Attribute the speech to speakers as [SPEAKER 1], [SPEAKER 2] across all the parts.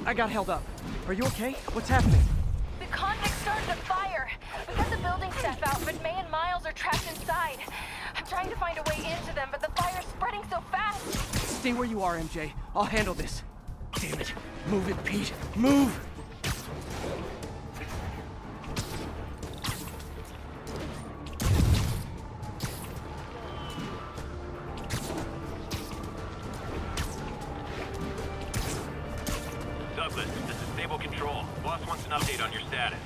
[SPEAKER 1] I got held up. Are you okay? What's happening?
[SPEAKER 2] The convicts started a fire. We got the building staff out, but May and Miles are trapped inside. I'm trying to find a way into them, but the fire's spreading so fast.
[SPEAKER 1] Stay where you are, MJ. I'll handle this. Damn it. Move it, Pete. Move!
[SPEAKER 3] Douglas, this is Stable Control. Boss wants an update on your status.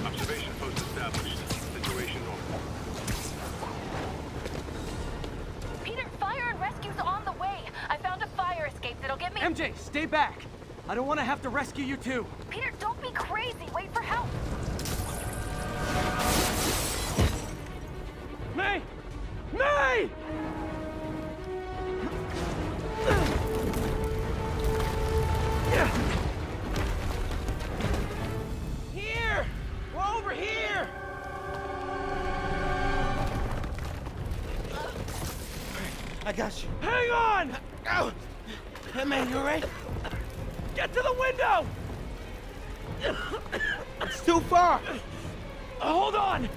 [SPEAKER 4] Observation post established. Situation normal.
[SPEAKER 2] Peter, fire and rescue's on the way. I found a fire escape that'll get me...
[SPEAKER 1] MJ, stay back! I don't want to have to rescue you too.
[SPEAKER 2] Peter, don't be crazy. Wait for help.
[SPEAKER 1] May! May! Here! We're over here!
[SPEAKER 5] I got you.
[SPEAKER 1] Hang on!
[SPEAKER 5] Oh. Hey, man, you alright?
[SPEAKER 1] Get to the window!
[SPEAKER 5] It's too far.
[SPEAKER 1] Hold on!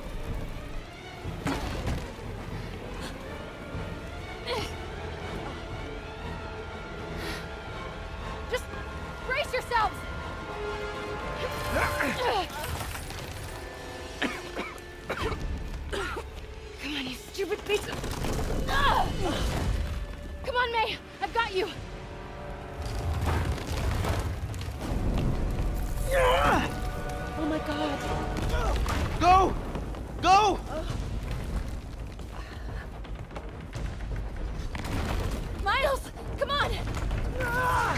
[SPEAKER 2] Just brace yourselves. Come on, you stupid piece of... Come on, May. I've got you. Oh my God.
[SPEAKER 5] Go! Go!
[SPEAKER 2] Miles, come on. No.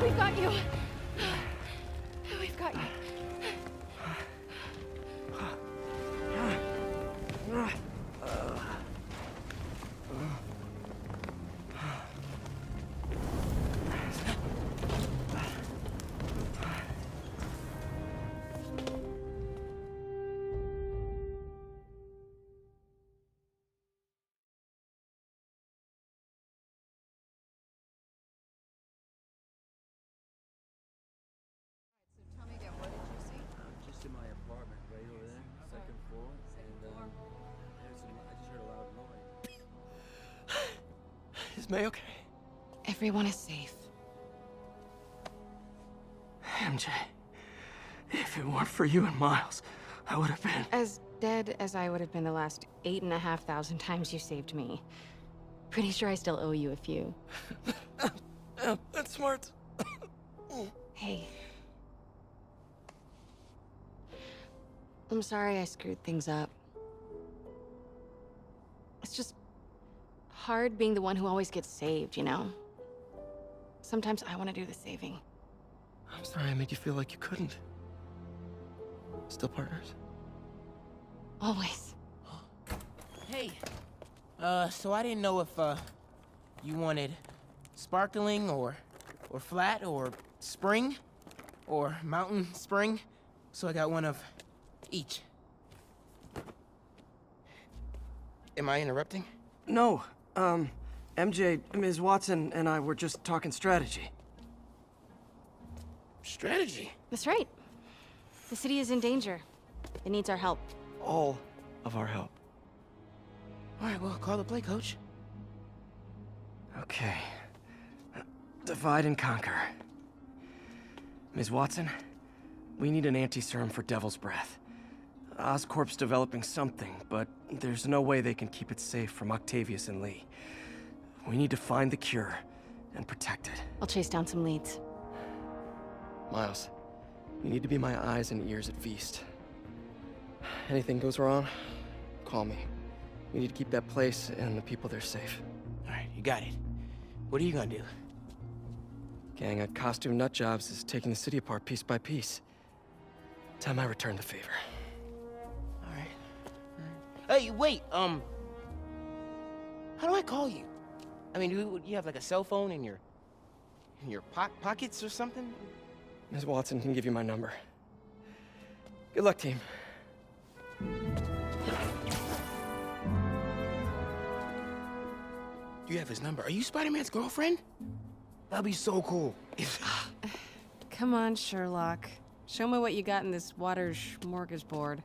[SPEAKER 2] We've got you. We've got you.
[SPEAKER 6] Tell me again, what did you see?
[SPEAKER 7] Just in my apartment, right over there, second floor. I just heard a loud noise.
[SPEAKER 1] Is May okay?
[SPEAKER 6] Everyone is safe.
[SPEAKER 1] MJ, if it weren't for you and Miles, I would have been...
[SPEAKER 6] As dead as I would have been the last 8,500 times you saved me. Pretty sure I still owe you a few.
[SPEAKER 1] That's smart.
[SPEAKER 6] Hey. I'm sorry I screwed things up. It's just hard being the one who always gets saved, you know? Sometimes I want to do the saving.
[SPEAKER 1] I'm sorry I made you feel like you couldn't. Still partners?
[SPEAKER 6] Always.
[SPEAKER 5] Hey. So I didn't know if, you wanted sparkling or flat or spring or mountain spring. So I got one of each. Am I interrupting?
[SPEAKER 1] No. MJ, Ms. Watson, and I were just talking strategy.
[SPEAKER 5] Strategy?
[SPEAKER 6] That's right. The city is in danger. It needs our help.
[SPEAKER 1] All of our help.
[SPEAKER 5] All right, well, call the play, coach.
[SPEAKER 1] Okay. Divide and conquer. Ms. Watson, we need an anti-serum for Devil's Breath. Oscorp's developing something, but there's no way they can keep it safe from Octavius and Lee. We need to find the cure and protect it.
[SPEAKER 6] I'll chase down some leads.
[SPEAKER 1] Miles, you need to be my eyes and ears at Feast. Anything goes wrong, call me. We need to keep that place and the people there safe.
[SPEAKER 5] All right, you got it. What are you gonna do?
[SPEAKER 1] Gang of costume nutjobs is taking the city apart piece by piece. Time I return the favor.
[SPEAKER 5] All right. Hey, wait. How do I call you? I mean, do you have like a cell phone in your pockets or something?
[SPEAKER 1] Ms. Watson can give you my number. Good luck, team.
[SPEAKER 5] You have his number. Are you Spider-Man's girlfriend? That'd be so cool.
[SPEAKER 6] Come on, Sherlock. Show me what you got in this water smorgasbord.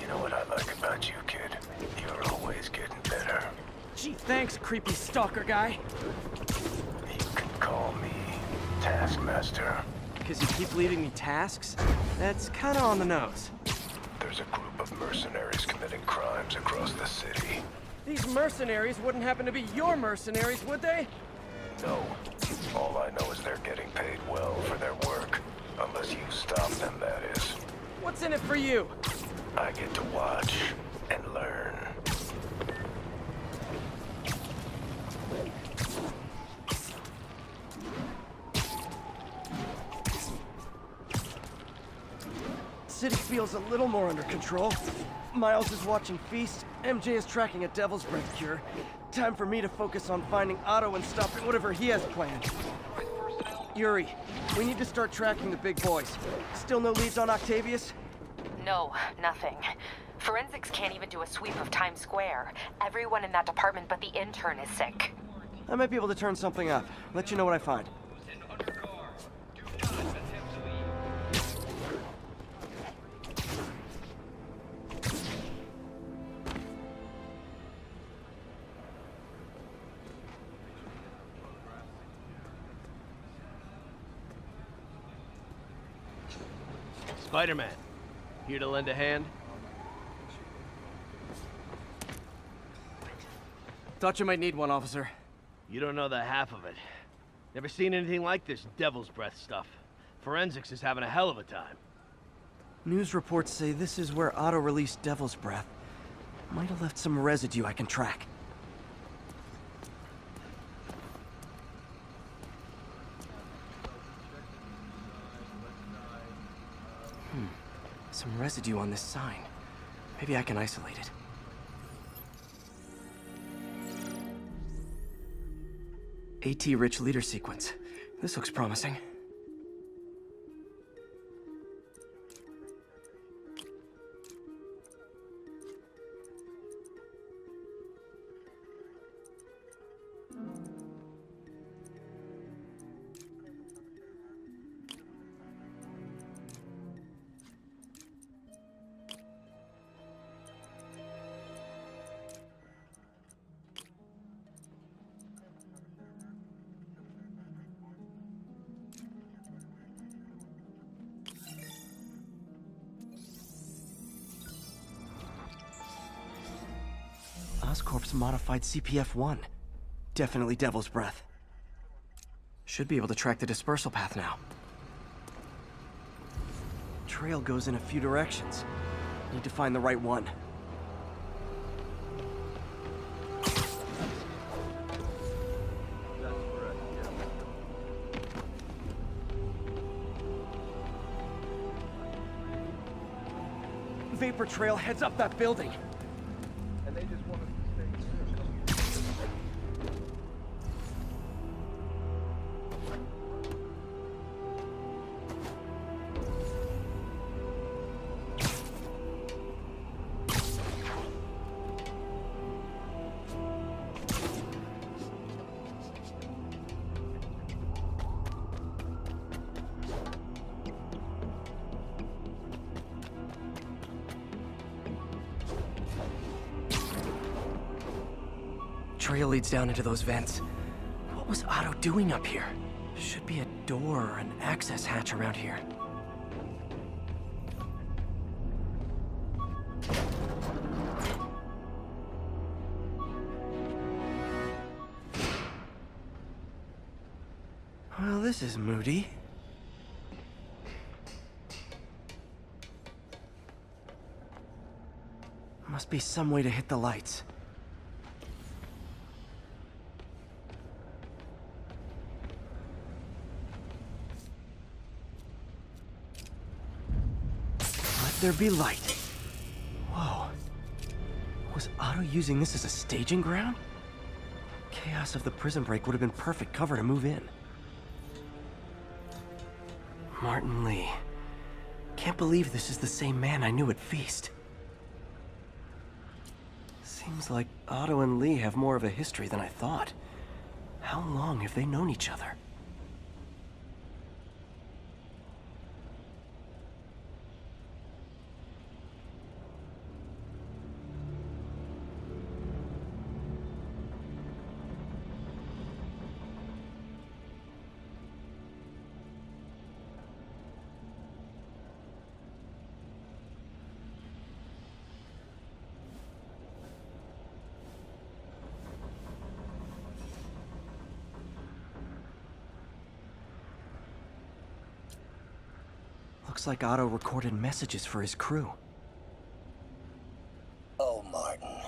[SPEAKER 8] You know what I like about you, kid? You're always getting better.
[SPEAKER 1] Gee, thanks, creepy stalker guy.
[SPEAKER 8] You can call me Taskmaster.
[SPEAKER 1] Because you keep leaving me tasks? That's kinda on the nose.
[SPEAKER 8] There's a group of mercenaries committing crimes across the city.
[SPEAKER 1] These mercenaries wouldn't happen to be your mercenaries, would they?
[SPEAKER 8] No. All I know is they're getting paid well for their work. Unless you stop them, that is.
[SPEAKER 1] What's in it for you?
[SPEAKER 8] I get to watch and learn.
[SPEAKER 1] City feels a little more under control. Miles is watching Feast, MJ is tracking a Devil's Breath cure. Time for me to focus on finding Otto and stopping whatever he has planned. Yuri, we need to start tracking the big boys. Still no leads on Octavius?
[SPEAKER 2] No, nothing. Forensics can't even do a sweep of Times Square. Everyone in that department but the intern is sick.
[SPEAKER 1] I might be able to turn something up. Let you know what I find.
[SPEAKER 7] Spider-Man, here to lend a hand?
[SPEAKER 1] Thought you might need one, officer.
[SPEAKER 7] You don't know the half of it. Never seen anything like this Devil's Breath stuff. Forensics is having a hell of a time.
[SPEAKER 1] News reports say this is where Otto released Devil's Breath. Might have left some residue I can track. Some residue on this sign. Maybe I can isolate it. AT-rich leader sequence. This looks promising. Oscorp's modified CPF-1. Definitely Devil's Breath. Should be able to track the dispersal path now. Trail goes in a few directions. Need to find the right one. Vapor trail heads up that building.
[SPEAKER 4] And they just want us to stay here.
[SPEAKER 1] Trail leads down into those vents. What was Otto doing up here? Should be a door or an access hatch around here. Well, this is moody. Must be some way to hit the lights. Let there be light. Whoa. Was Otto using this as a staging ground? Chaos of the prison break would have been perfect cover to move in. Martin Lee. Can't believe this is the same man I knew at Feast. Seems like Otto and Lee have more of a history than I thought. How long have they known each other? Looks like Otto recorded messages for his crew.
[SPEAKER 9] Oh, Martin.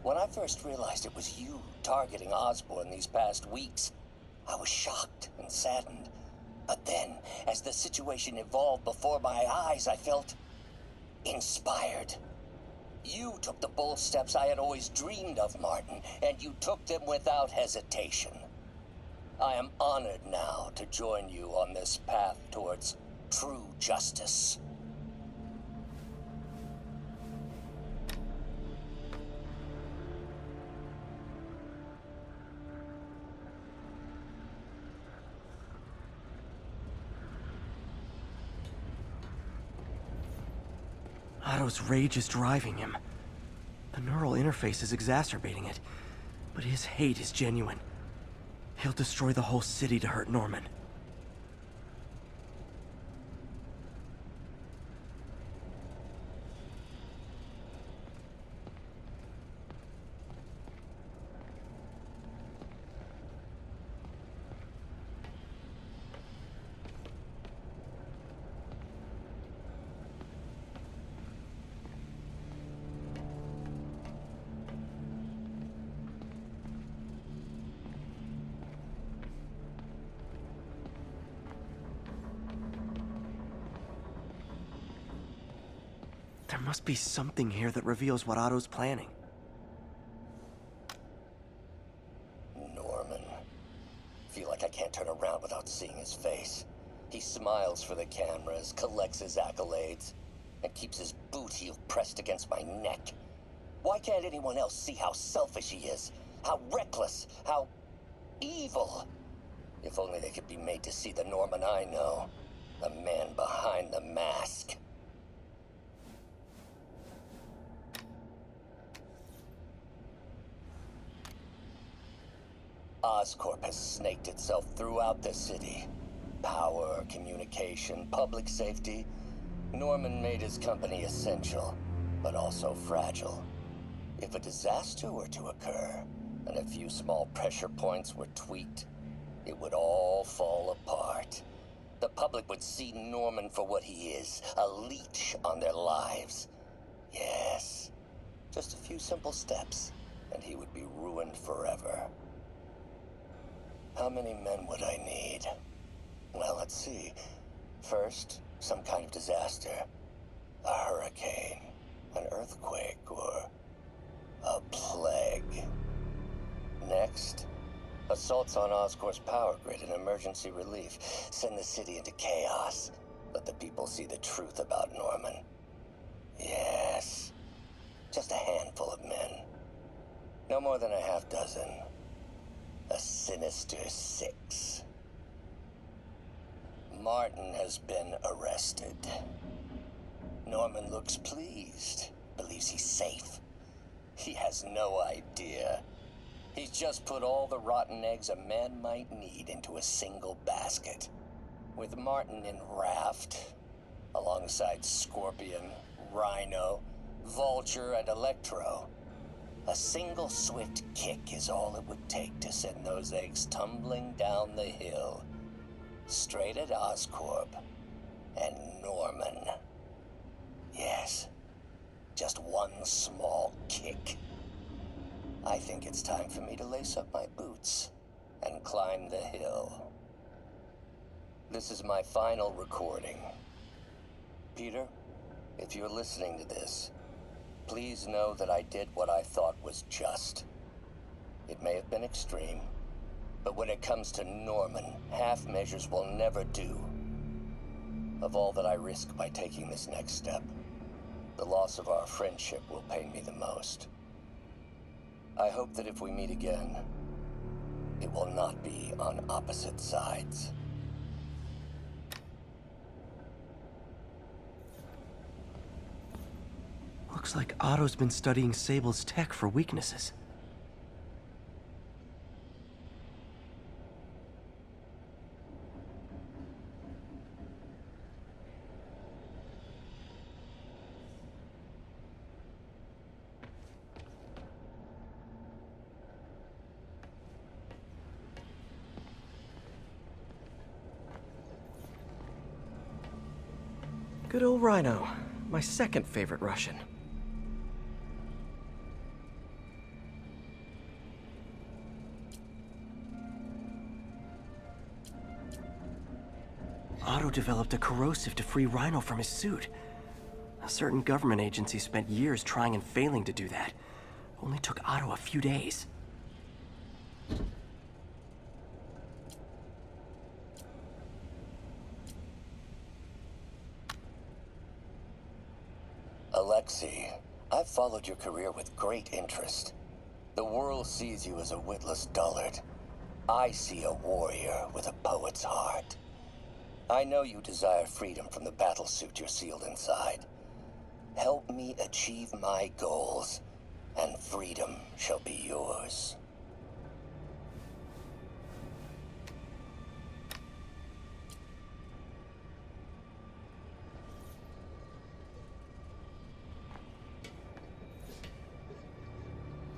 [SPEAKER 9] When I first realized it was you targeting Osborn these past weeks, I was shocked and saddened. But then, as the situation evolved before my eyes, I felt inspired. You took the bold steps I had always dreamed of, Martin, and you took them without hesitation. I am honored now to join you on this path towards true justice.
[SPEAKER 1] Otto's rage is driving him. The neural interface is exacerbating it, but his hate is genuine. He'll destroy the whole city to hurt Norman. There must be something here that reveals what Otto's planning.
[SPEAKER 9] Norman. Feel like I can't turn around without seeing his face. He smiles for the cameras, collects his accolades, and keeps his boot heel pressed against my neck. Why can't anyone else see how selfish he is? How reckless, how evil? If only they could be made to see the Norman I know. The man behind the mask. Oscorp has snaked itself throughout the city. Power, communication, public safety. Norman made his company essential, but also fragile. If a disaster were to occur, and a few small pressure points were tweaked, it would all fall apart. The public would see Norman for what he is, a leech on their lives. Yes, just a few simple steps, and he would be ruined forever. How many men would I need? Well, let's see. First, some kind of disaster. A hurricane, an earthquake, or a plague. Next, assaults on Oscorp's power grid and emergency relief. Send the city into chaos. Let the people see the truth about Norman. Yes, just a handful of men. No more than a half dozen. A sinister 6. Martin has been arrested. Norman looks pleased, believes he's safe. He has no idea. He's just put all the rotten eggs a man might need into a single basket. With Martin in raft, alongside Scorpion, Rhino, Vulture and Electro. A single swift kick is all it would take to send those eggs tumbling down the hill. Straight at Oscorp. And Norman. Yes. Just one small kick. I think it's time for me to lace up my boots and climb the hill. This is my final recording. Peter, if you're listening to this, please know that I did what I thought was just. It may have been extreme, but when it comes to Norman, half measures will never do. Of all that I risk by taking this next step, the loss of our friendship will pain me the most. I hope that if we meet again, it will not be on opposite sides.
[SPEAKER 1] Looks like Otto's been studying Sable's tech for weaknesses. Good old Rhino, my second favorite Russian. Otto developed a corrosive to free Rhino from his suit. A certain government agency spent years trying and failing to do that. Only took Otto a few days.
[SPEAKER 9] Alexei, I've followed your career with great interest. The world sees you as a witless dullard. I see a warrior with a poet's heart. I know you desire freedom from the battlesuit you're sealed inside. Help me achieve my goals, and freedom shall be yours.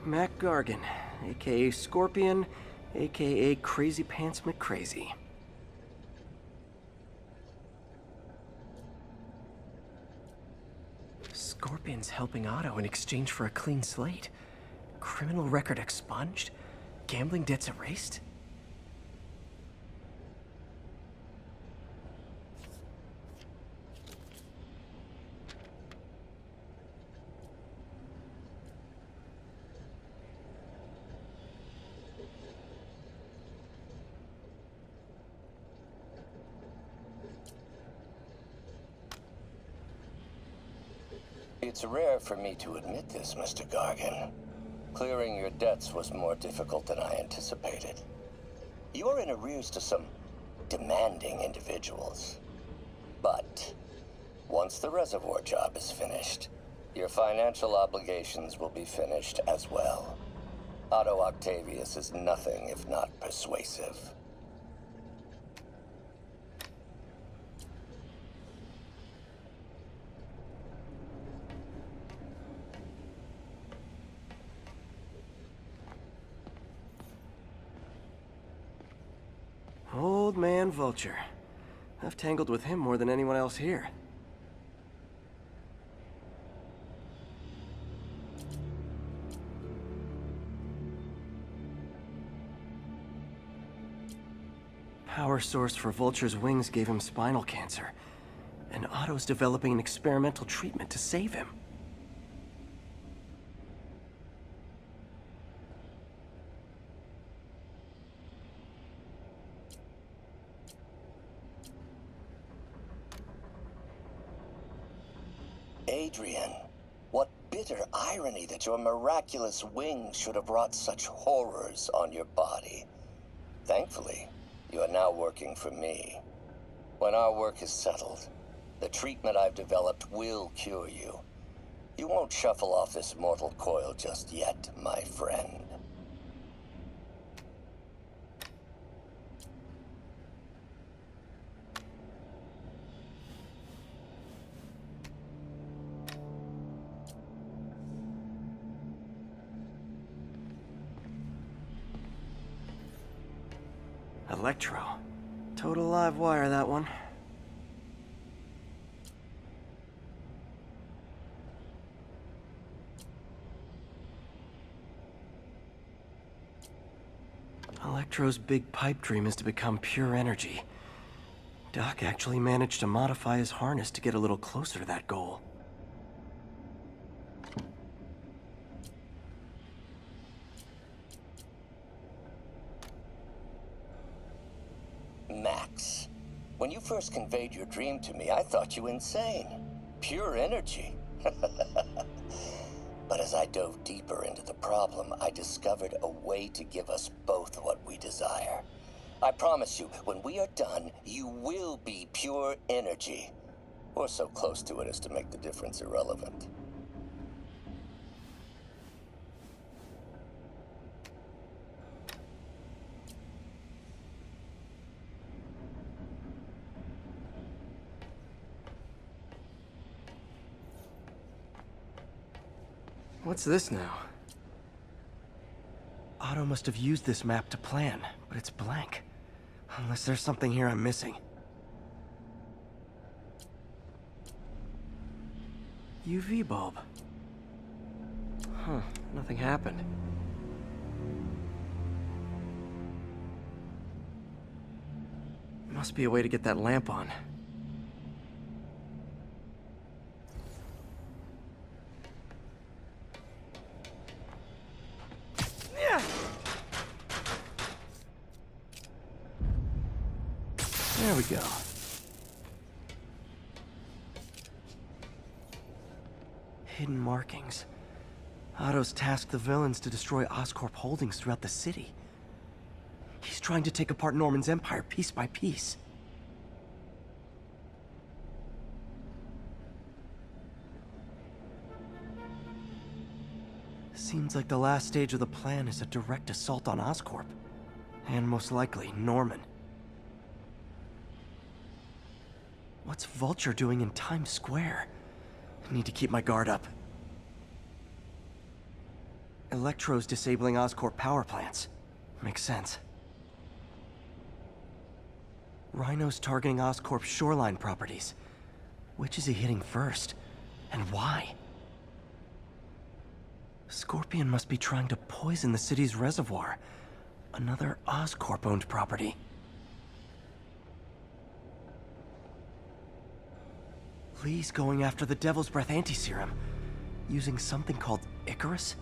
[SPEAKER 1] Mac Gargan, aka Scorpion, aka Crazy Pants McCrazy. Scorpion's helping Otto in exchange for a clean slate. Criminal record expunged? Gambling debts erased?
[SPEAKER 9] It's rare for me to admit this, Mr. Gargan. Clearing your debts was more difficult than I anticipated. You are in arrears to some demanding individuals. But once the reservoir job is finished, your financial obligations will be finished as well. Otto Octavius is nothing if not persuasive.
[SPEAKER 1] Old man Vulture. I've tangled with him more than anyone else here. Power source for Vulture's wings gave him spinal cancer, and Otto's developing an experimental treatment to save him.
[SPEAKER 9] Adrian, what bitter irony that your miraculous wings should have brought such horrors on your body. Thankfully, you are now working for me. When our work is settled, the treatment I've developed will cure you. You won't shuffle off this mortal coil just yet, my friend.
[SPEAKER 1] Electro. Total live wire, that one. Electro's big pipe dream is to become pure energy. Doc actually managed to modify his harness to get a little closer to that goal.
[SPEAKER 9] Max, when you first conveyed your dream to me, I thought you insane. Pure energy. But as I dove deeper into the problem, I discovered a way to give us both what we desire. I promise you, when we are done, you will be pure energy. Or so close to it as to make the difference irrelevant.
[SPEAKER 1] What's this now? Otto must have used this map to plan, but it's blank. Unless there's something here I'm missing. UV bulb. Huh, nothing happened. Must be a way to get that lamp on. There we go. Hidden markings. Otto's tasked the villains to destroy Oscorp holdings throughout the city. He's trying to take apart Norman's empire piece by piece. Seems like the last stage of the plan is a direct assault on Oscorp. And most likely, Norman. What's Vulture doing in Times Square? I need to keep my guard up. Electro's disabling Oscorp power plants. Makes sense. Rhino's targeting Oscorp's shoreline properties. Which is he hitting first? And why? Scorpion must be trying to poison the city's reservoir. Another Oscorp-owned property. Lee's going after the Devil's Breath anti-serum, using something called Icarus?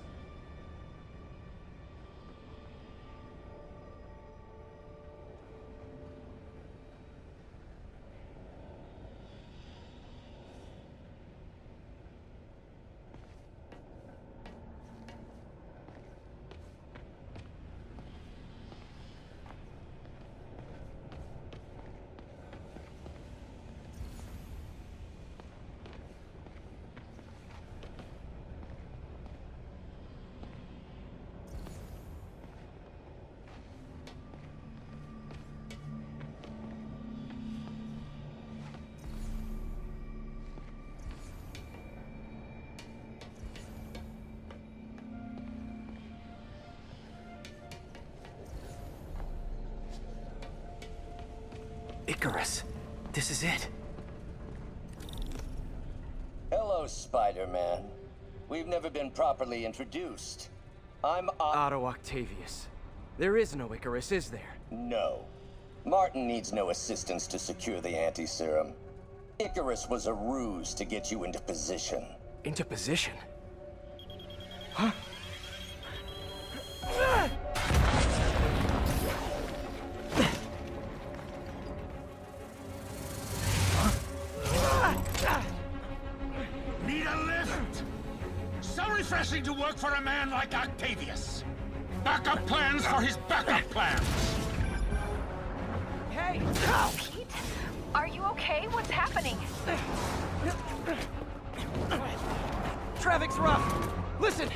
[SPEAKER 1] Icarus. This is it.
[SPEAKER 9] Hello, Spider-Man. We've never been properly introduced. I'm
[SPEAKER 1] Otto Octavius. There is no Icarus, is there?
[SPEAKER 9] No. Martin needs no assistance to secure the anti-serum. Icarus was a ruse to get you into position.
[SPEAKER 1] Into position? Huh?
[SPEAKER 10] Need a lift? So refreshing to work for a man like Octavius. Backup plans for his backup plans.
[SPEAKER 1] Hey!
[SPEAKER 2] Pete? Are you okay? What's happening?
[SPEAKER 1] Traffic's rough. Listen,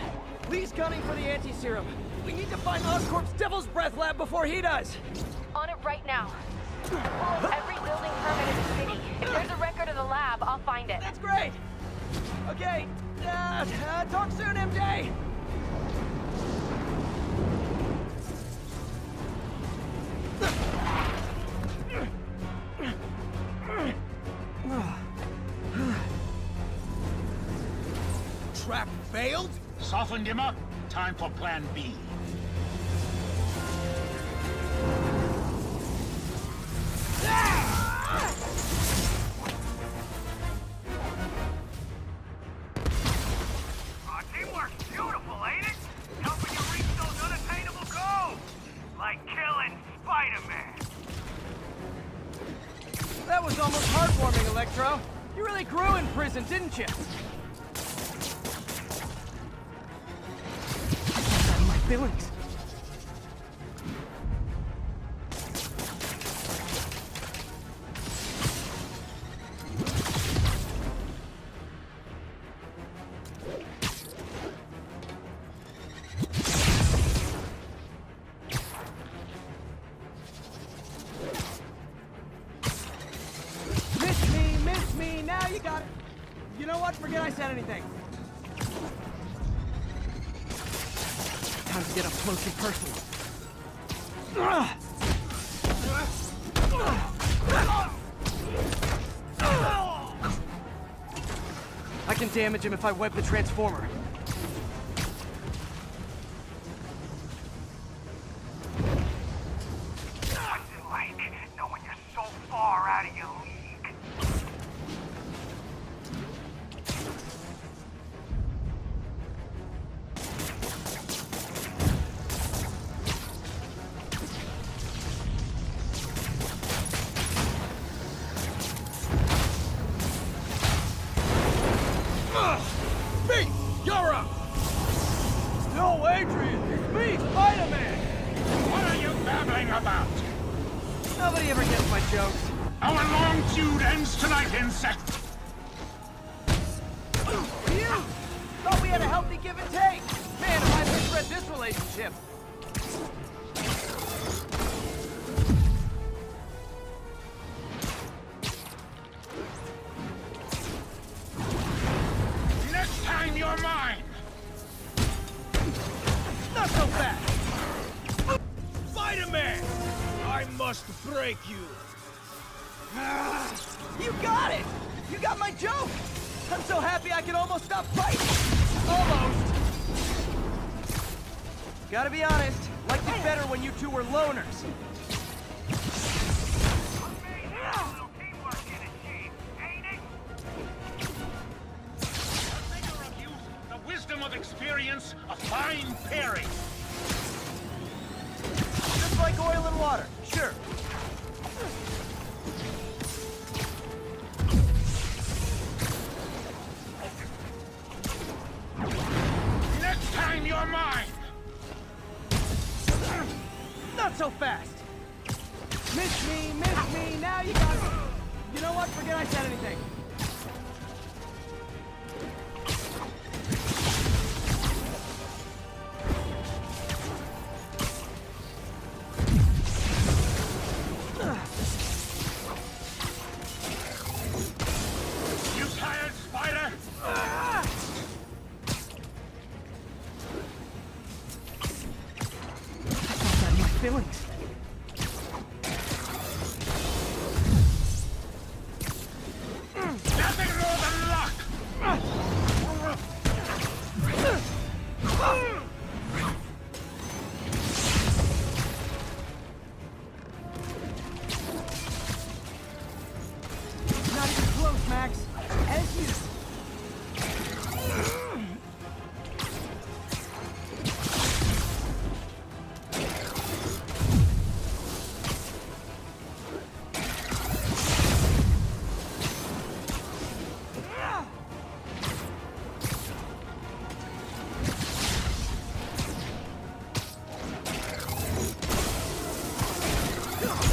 [SPEAKER 1] Lee's gunning for the anti-serum. We need to find Oscorp's Devil's Breath lab before he does.
[SPEAKER 2] On it right now. Pull up every building permit in the city. If there's a record of the lab, I'll find it.
[SPEAKER 1] That's great. Okay. Talk soon, MJ.
[SPEAKER 10] trap failed? Softened him up. Time for plan B.
[SPEAKER 3] Teamwork's beautiful, ain't it? Helping you reach those unattainable goals. Like killing Spider-Man.
[SPEAKER 1] That was almost heartwarming, Electro. You really grew in prison, didn't you? I got my feelings. Miss me, now you got it. You know what? Forget I said anything. Time to get up close and personal. I can damage him if I web the transformer.
[SPEAKER 3] What's it like knowing you're so far out of your league?
[SPEAKER 1] Me! You're up! No, Adrian! It's me, Spider-Man!
[SPEAKER 10] What are you babbling about?
[SPEAKER 1] Nobody ever gets my jokes.
[SPEAKER 10] Our long feud ends tonight, insect.
[SPEAKER 1] You! Thought we had a healthy give and take. Man, if I misread this relationship.
[SPEAKER 10] Next time you're mine.
[SPEAKER 1] Not so fast!
[SPEAKER 10] Spider-Man! I must break you.
[SPEAKER 1] You got it! You got my joke! I'm so happy I can almost stop fighting! Almost! Gotta be honest, liked it better when you two were loners.
[SPEAKER 10] Figure of youth, the wisdom of experience, a fine pairing.
[SPEAKER 1] Just like oil and water, sure.
[SPEAKER 10] Next time you're mine.
[SPEAKER 1] Not so fast! Miss me, now you got it! You know what? Forget I said anything.
[SPEAKER 10] You tired, Spider?
[SPEAKER 1] I got my feelings.
[SPEAKER 10] Nothing more than luck.
[SPEAKER 1] Not even close, Max. As you.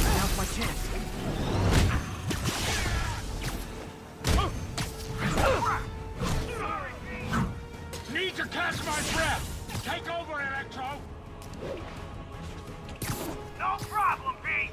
[SPEAKER 1] Now's my chance.
[SPEAKER 10] Need to catch my breath. Take over, Electro.
[SPEAKER 3] No problem, Pete.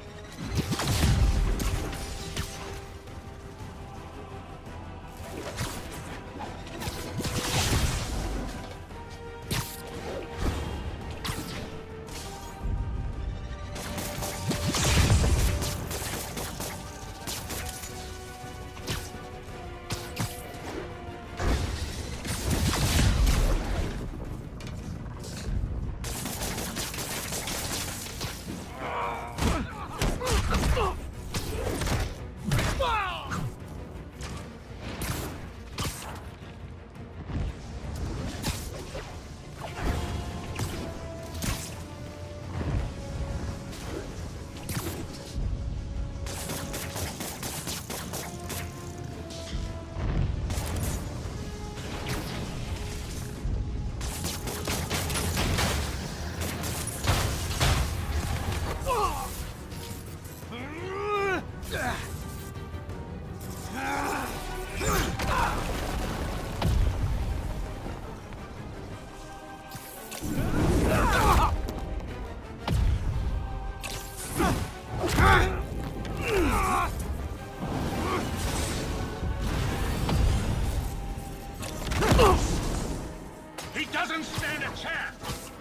[SPEAKER 10] He doesn't stand a chance!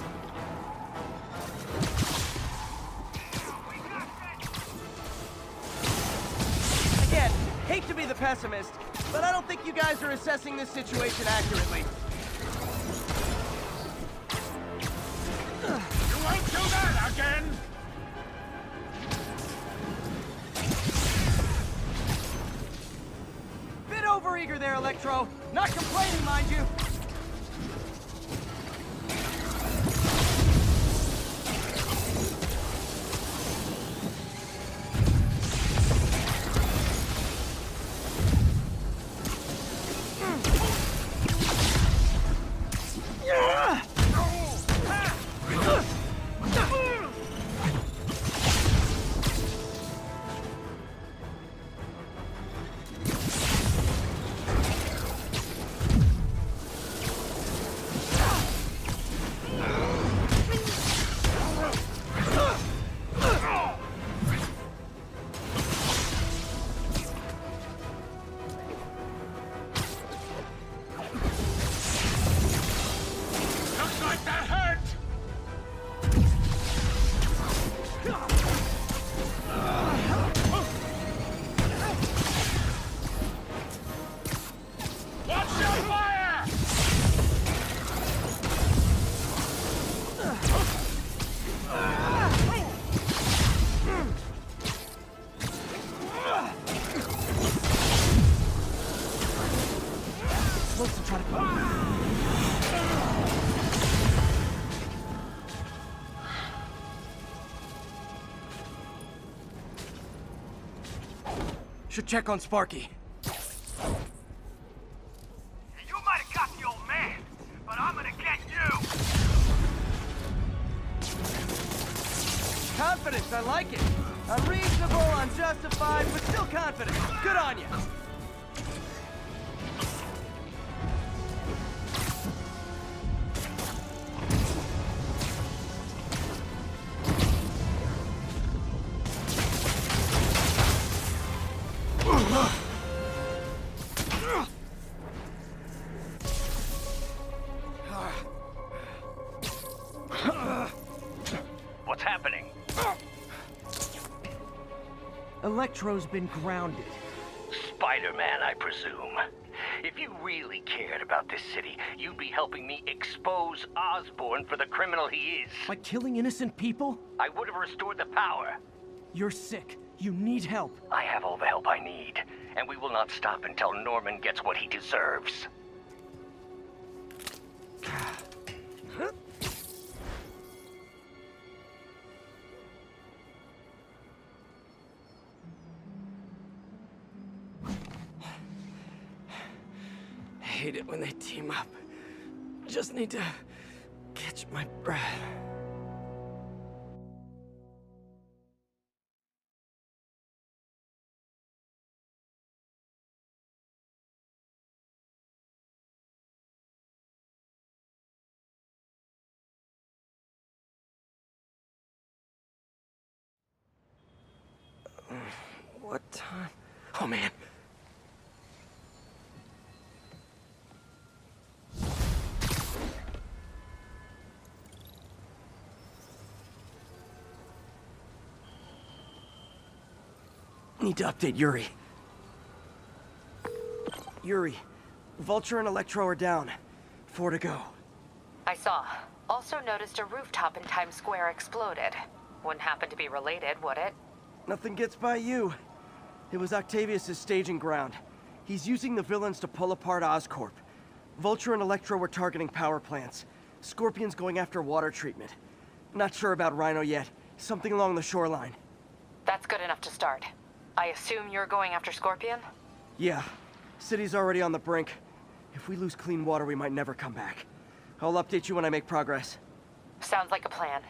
[SPEAKER 5] Again, hate to be the pessimist, but I don't think you guys are assessing this situation accurately.
[SPEAKER 10] You won't do that again!
[SPEAKER 5] Bit overeager there, Electro. Not complaining, mind you.
[SPEAKER 10] Looks like that hurt! Watch your fire!
[SPEAKER 5] Supposed to try to...
[SPEAKER 1] Should check on Sparky.
[SPEAKER 3] You might have got the old man, but I'm gonna get you!
[SPEAKER 5] Confidence, I like it. Unreasonable, unjustified, but still confident. Good on you.
[SPEAKER 3] What's happening?
[SPEAKER 1] Electro's been grounded.
[SPEAKER 3] Spider-Man, I presume. If you really cared about this city, you'd be helping me expose Osborn for the criminal he is.
[SPEAKER 1] By killing innocent people?
[SPEAKER 3] I would have restored the power.
[SPEAKER 1] You're sick. You need help.
[SPEAKER 3] I have all the help I need, and we will not stop until Norman gets what he deserves.
[SPEAKER 1] I hate it when they team up. Just need to catch my breath. What time? Oh, man. Need to update Yuri. Yuri, Vulture and Electro are down. 4 to go.
[SPEAKER 2] I saw. Also noticed a rooftop in Times Square exploded. Wouldn't happen to be related, would it?
[SPEAKER 1] Nothing gets by you. It was Octavius' staging ground. He's using the villains to pull apart Oscorp. Vulture and Electro were targeting power plants. Scorpion's going after water treatment. Not sure about Rhino yet. Something along the shoreline.
[SPEAKER 2] That's good enough to start. I assume you're going after Scorpion?
[SPEAKER 1] Yeah. City's already on the brink. If we lose clean water, we might never come back. I'll update you when I make progress.
[SPEAKER 2] Sounds like a plan.